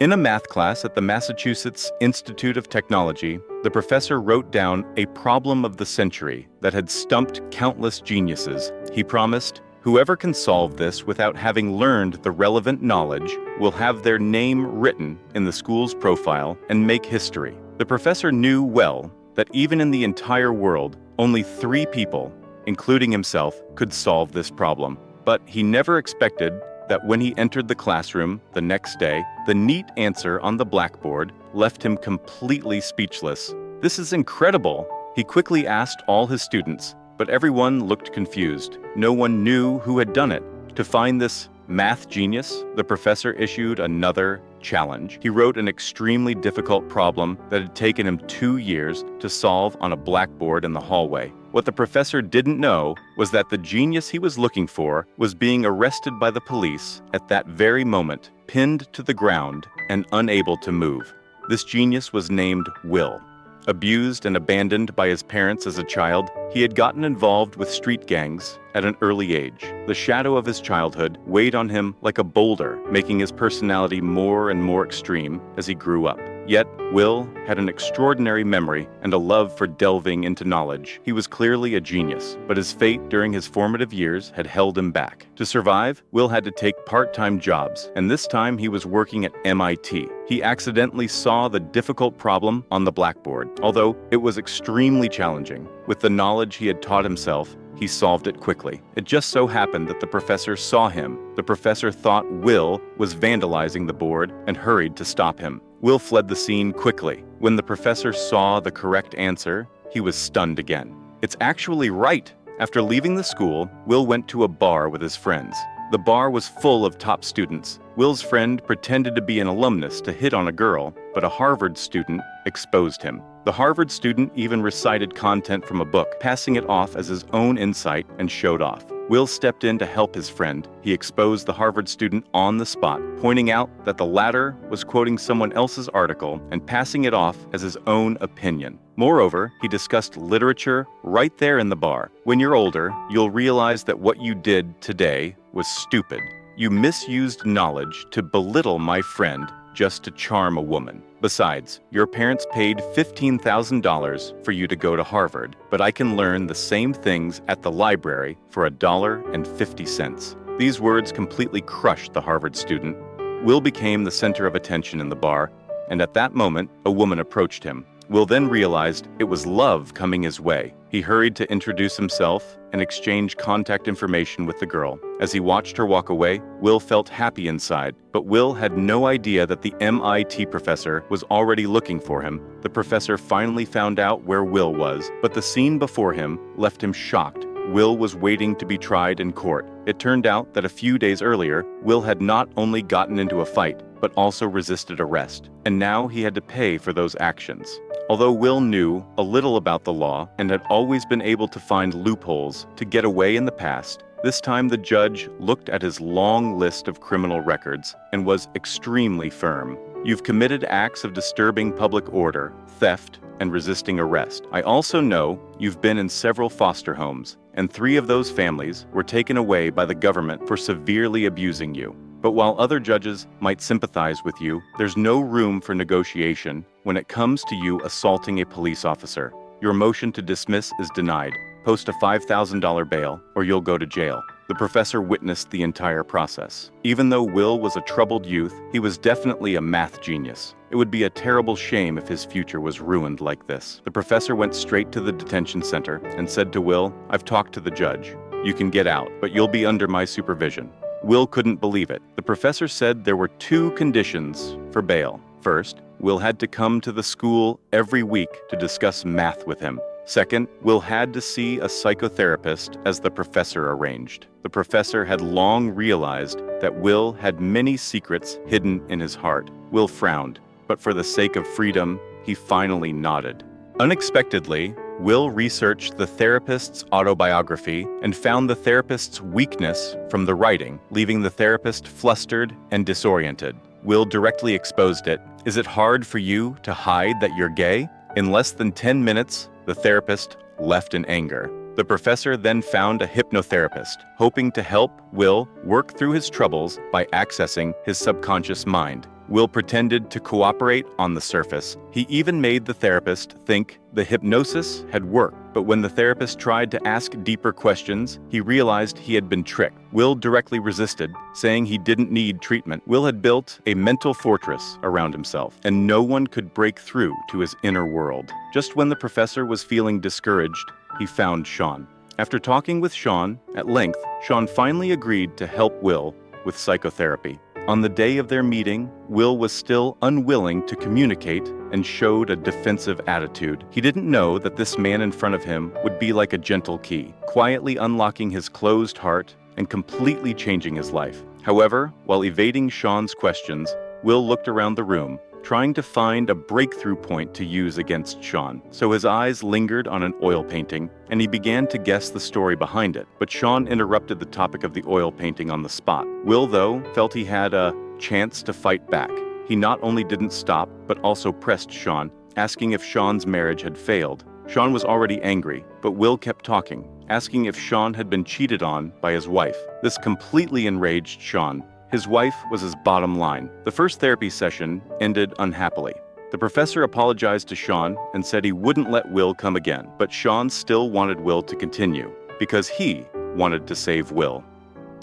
In a math class at the Massachusetts Institute of Technology, the professor wrote down a problem of the century that had stumped countless geniuses. He promised, "Whoever can solve this without having learned the relevant knowledge will have their name written in the school's profile and make history." The professor knew well that even in the entire world, only 3 people, including himself, could solve this problem. But he never expected that when he entered the classroom the next day, the neat answer on the blackboard left him completely speechless. "This is incredible!" He quickly asked all his students, but everyone looked confused. No one knew who had done it. To find this math genius, the professor issued another challenge. He wrote an extremely difficult problem that had taken him 2 years to solve on a blackboard in the hallway. What the professor didn't know was that the genius he was looking for was being arrested by the police at that very moment, pinned to the ground and unable to move. This genius was named Will. Abused and abandoned by his parents as a child, he had gotten involved with street gangs at an early age. The shadow of his childhood weighed on him like a boulder, making his personality more and more extreme as he grew up. Yet, Will had an extraordinary memory and a love for delving into knowledge. He was clearly a genius, but his fate during his formative years had held him back. To survive, Will had to take part-time jobs, and this time he was working at MIT. He accidentally saw the difficult problem on the blackboard, although it was extremely challenging. With the knowledge he had taught himself, he solved it quickly. It just so happened that the professor saw him. The professor thought Will was vandalizing the board and hurried to stop him. Will fled the scene quickly. When the professor saw the correct answer, he was stunned again. "It's actually right." After leaving the school, Will went to a bar with his friends. The bar was full of top students. Will's friend pretended to be an alumnus to hit on a girl, but a Harvard student exposed him. The Harvard student even recited content from a book, passing it off as his own insight and showed off. Will stepped in to help his friend. He exposed the Harvard student on the spot, pointing out that the latter was quoting someone else's article and passing it off as his own opinion. Moreover, he discussed literature right there in the bar. "When you're older, you'll realize that what you did today was stupid. You misused knowledge to belittle my friend just to charm a woman. Besides, your parents paid $15,000 for you to go to Harvard, but I can learn the same things at the library for $1.50. These words completely crushed the Harvard student. Will became the center of attention in the bar, and at that moment, a woman approached him. Will then realized it was love coming his way. He hurried to introduce himself and exchange contact information with the girl. As he watched her walk away, Will felt happy inside, but Will had no idea that the MIT professor was already looking for him. The professor finally found out where Will was, but the scene before him left him shocked. Will was waiting to be tried in court. It turned out that a few days earlier, Will had not only gotten into a fight, but also resisted arrest, and now he had to pay for those actions. Although Will knew a little about the law and had always been able to find loopholes to get away in the past, this time the judge looked at his long list of criminal records and was extremely firm. "You've committed acts of disturbing public order, theft, and resisting arrest. I also know you've been in several foster homes, and 3 of those families were taken away by the government for severely abusing you. But while other judges might sympathize with you, there's no room for negotiation when it comes to you assaulting a police officer. Your motion to dismiss is denied. Post a $5,000 bail, or you'll go to jail." The professor witnessed the entire process. Even though Will was a troubled youth, he was definitely a math genius. It would be a terrible shame if his future was ruined like this. The professor went straight to the detention center and said to Will, "I've talked to the judge. You can get out, but you'll be under my supervision." Will couldn't believe it. The professor said there were 2 conditions for bail. First, Will had to come to the school every week to discuss math with him. Second, Will had to see a psychotherapist as the professor arranged. The professor had long realized that Will had many secrets hidden in his heart. Will frowned, but for the sake of freedom, he finally nodded. Unexpectedly, Will researched the therapist's autobiography and found the therapist's weakness from the writing, leaving the therapist flustered and disoriented. Will directly exposed it. "Is it hard for you to hide that you're gay?" In less than 10 minutes, the therapist left in anger. The professor then found a hypnotherapist, hoping to help Will work through his troubles by accessing his subconscious mind. Will pretended to cooperate on the surface. He even made the therapist think the hypnosis had worked. But when the therapist tried to ask deeper questions, he realized he had been tricked. Will directly resisted, saying he didn't need treatment. Will had built a mental fortress around himself, and no one could break through to his inner world. Just when the professor was feeling discouraged, he found Sean. After talking with Sean at length, Sean finally agreed to help Will with psychotherapy. On the day of their meeting, Will was still unwilling to communicate and showed a defensive attitude. He didn't know that this man in front of him would be like a gentle key, quietly unlocking his closed heart and completely changing his life. However, while evading Sean's questions, Will looked around the room, trying to find a breakthrough point to use against Sean. So his eyes lingered on an oil painting, and he began to guess the story behind it. But Sean interrupted the topic of the oil painting on the spot. Will, though, felt he had a chance to fight back. He not only didn't stop, but also pressed Sean, asking if Sean's marriage had failed. Sean was already angry, but Will kept talking, asking if Sean had been cheated on by his wife. This completely enraged Sean. His wife was his bottom line. The first therapy session ended unhappily. The professor apologized to Sean and said he wouldn't let Will come again, but Sean still wanted Will to continue because he wanted to save Will.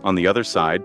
On the other side,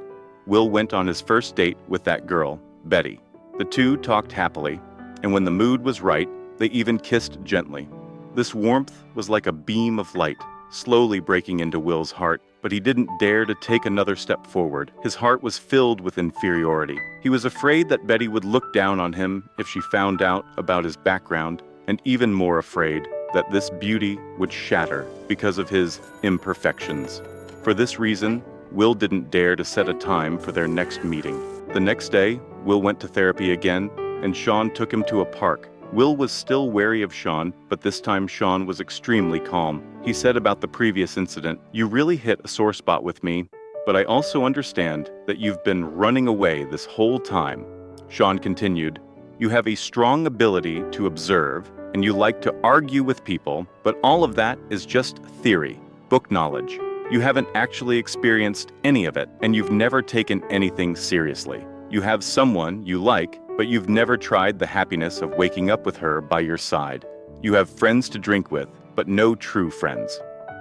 Will went on his first date with that girl, Betty. The two talked happily, and when the mood was right, they even kissed gently. This warmth was like a beam of light, slowly breaking into Will's heart, but he didn't dare to take another step forward. His heart was filled with inferiority. He was afraid that Betty would look down on him if she found out about his background, and even more afraid that this beauty would shatter because of his imperfections. For this reason, Will didn't dare to set a time for their next meeting. The next day, Will went to therapy again, and Sean took him to a park. Will was still wary of Sean, but this time Sean was extremely calm. He said about the previous incident, "You really hit a sore spot with me, but I also understand that you've been running away this whole time." Sean continued, "You have a strong ability to observe, and you like to argue with people, but all of that is just theory, book knowledge. You haven't actually experienced any of it, and you've never taken anything seriously. You have someone you like, but you've never tried the happiness of waking up with her by your side. You have friends to drink with, but no true friends."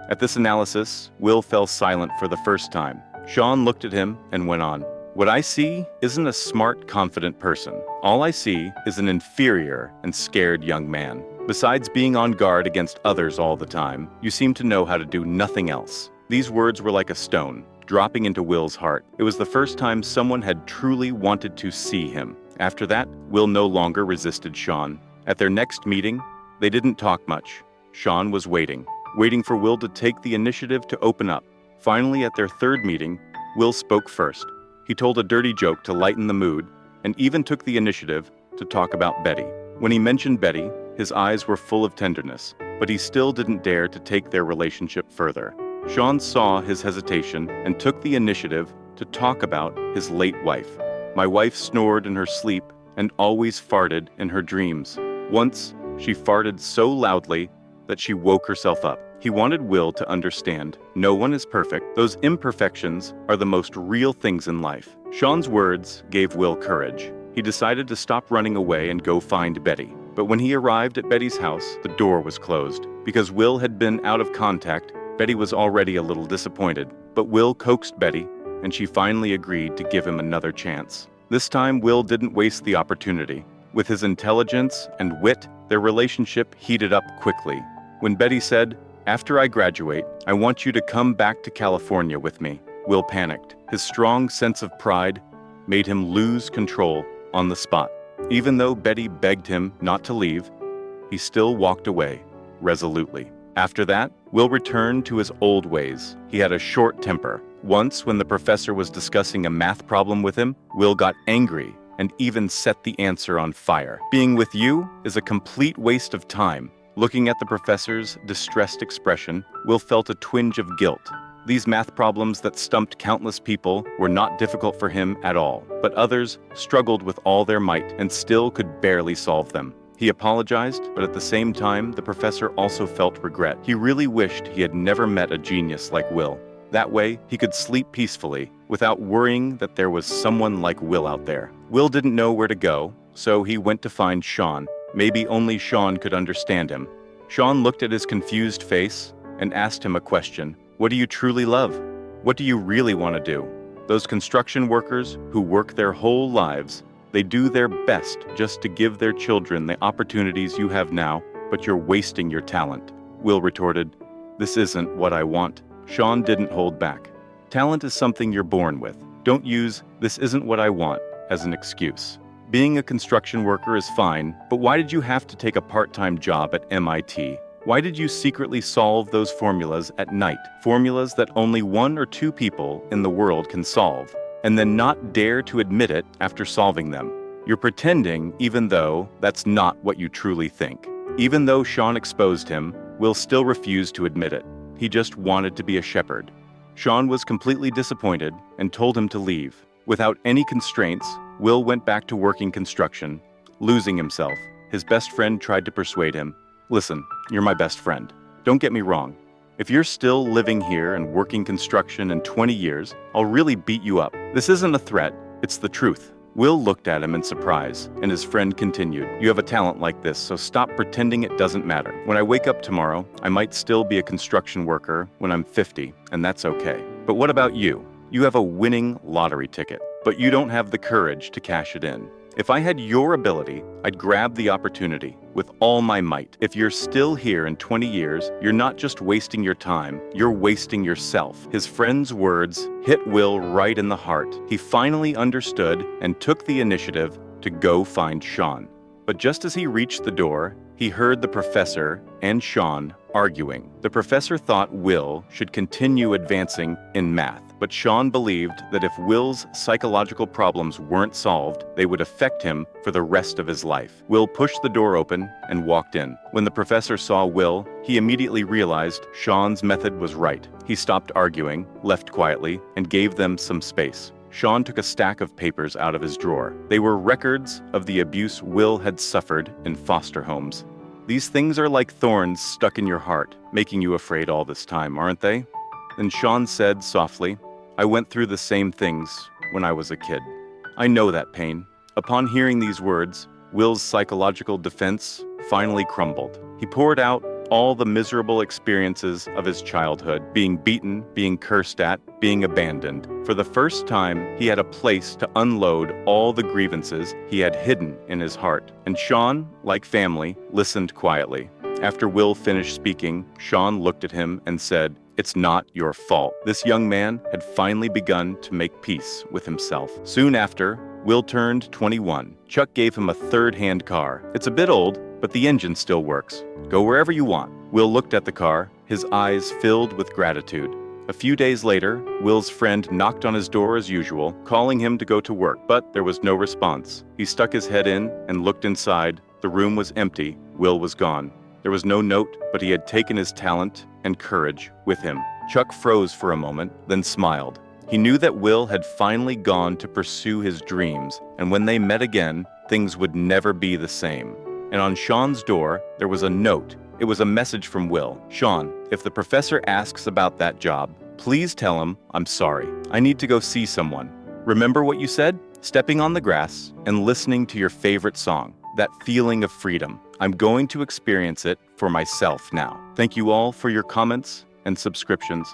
At this analysis, Will fell silent for the first time. Sean looked at him and went on, "What I see isn't a smart, confident person. All I see is an inferior and scared young man. Besides being on guard against others all the time, you seem to know how to do nothing else." These words were like a stone, dropping into Will's heart. It was the first time someone had truly wanted to see him. After that, Will no longer resisted Sean. At their next meeting, they didn't talk much. Sean was waiting for Will to take the initiative to open up. Finally, at their third meeting, Will spoke first. He told a dirty joke to lighten the mood, and even took the initiative to talk about Betty. When he mentioned Betty, his eyes were full of tenderness, but he still didn't dare to take their relationship further. Sean saw his hesitation and took the initiative to talk about his late wife. "My wife snored in her sleep and always farted in her dreams. Once, she farted so loudly that she woke herself up." He wanted Will to understand, no one is perfect. Those imperfections are the most real things in life. Sean's words gave Will courage. He decided to stop running away and go find Betty. But when he arrived at Betty's house, the door was closed. Because Will had been out of contact, Betty was already a little disappointed. But Will coaxed Betty, and she finally agreed to give him another chance. This time, Will didn't waste the opportunity. With his intelligence and wit, their relationship heated up quickly. When Betty said, "After I graduate, I want you to come back to California with me," Will panicked. His strong sense of pride made him lose control on the spot. Even though Betty begged him not to leave, he still walked away resolutely. After that, Will returned to his old ways. He had a short temper. Once, when the professor was discussing a math problem with him, Will got angry and even set the answer on fire. "Being with you is a complete waste of time." Looking at the professor's distressed expression, Will felt a twinge of guilt. These math problems that stumped countless people were not difficult for him at all, but others struggled with all their might and still could barely solve them. He apologized, but at the same time, the professor also felt regret. He really wished he had never met a genius like Will. That way, he could sleep peacefully without worrying that there was someone like Will out there. Will didn't know where to go, so he went to find Sean. Maybe only Sean could understand him. Sean looked at his confused face and asked him a question. What do you truly love? What do you really want to do? Those construction workers who work their whole lives, they do their best just to give their children the opportunities you have now, but you're wasting your talent. Will retorted, "This isn't what I want." Sean didn't hold back. Talent is something you're born with. Don't use "this isn't what I want" as an excuse. Being a construction worker is fine, but why did you have to take a part-time job at MIT? Why did you secretly solve those formulas at night? Formulas that only 1 or 2 people in the world can solve, and then not dare to admit it after solving them. You're pretending even though that's not what you truly think. Even though Sean exposed him, Will still refused to admit it. He just wanted to be a shepherd. Sean was completely disappointed and told him to leave. Without any constraints, Will went back to working construction, losing himself. His best friend tried to persuade him. "Listen, you're my best friend. Don't get me wrong. If you're still living here and working construction in 20 years, I'll really beat you up. This isn't a threat, it's the truth." Will looked at him in surprise, and his friend continued, "You have a talent like this, so stop pretending it doesn't matter. When I wake up tomorrow, I might still be a construction worker when I'm 50, and that's okay. But what about you? You have a winning lottery ticket, but you don't have the courage to cash it in. If I had your ability, I'd grab the opportunity with all my might. If you're still here in 20 years, you're not just wasting your time, you're wasting yourself." His friend's words hit Will right in the heart. He finally understood and took the initiative to go find Sean. But just as he reached the door, he heard the professor and Sean arguing. The professor thought Will should continue advancing in math, but Sean believed that if Will's psychological problems weren't solved, they would affect him for the rest of his life. Will pushed the door open and walked in. When the professor saw Will, he immediately realized Sean's method was right. He stopped arguing, left quietly, and gave them some space. Sean took a stack of papers out of his drawer. They were records of the abuse Will had suffered in foster homes. "These things are like thorns stuck in your heart, making you afraid all this time, aren't they?" Then Sean said softly, "I went through the same things when I was a kid. I know that pain." Upon hearing these words, Will's psychological defense finally crumbled. He poured out all the miserable experiences of his childhood, being beaten, being cursed at, being abandoned. For the first time, he had a place to unload all the grievances he had hidden in his heart. And Sean, like family, listened quietly. After Will finished speaking, Sean looked at him and said, "It's not your fault." This young man had finally begun to make peace with himself. Soon after, Will turned 21. Chuck gave him a third-hand car. "It's a bit old, but the engine still works. Go wherever you want." Will looked at the car, his eyes filled with gratitude. A few days later, Will's friend knocked on his door as usual, calling him to go to work, but there was no response. He stuck his head in and looked inside. The room was empty. Will was gone. There was no note, but he had taken his talent and courage with him. Chuck froze for a moment, then smiled. He knew that Will had finally gone to pursue his dreams, and when they met again, things would never be the same. And on Sean's door, there was a note. It was a message from Will. "Sean, if the professor asks about that job, please tell him I'm sorry. I need to go see someone. Remember what you said? Stepping on the grass and listening to your favorite song. That feeling of freedom. I'm going to experience it for myself now." Thank you all for your comments and subscriptions.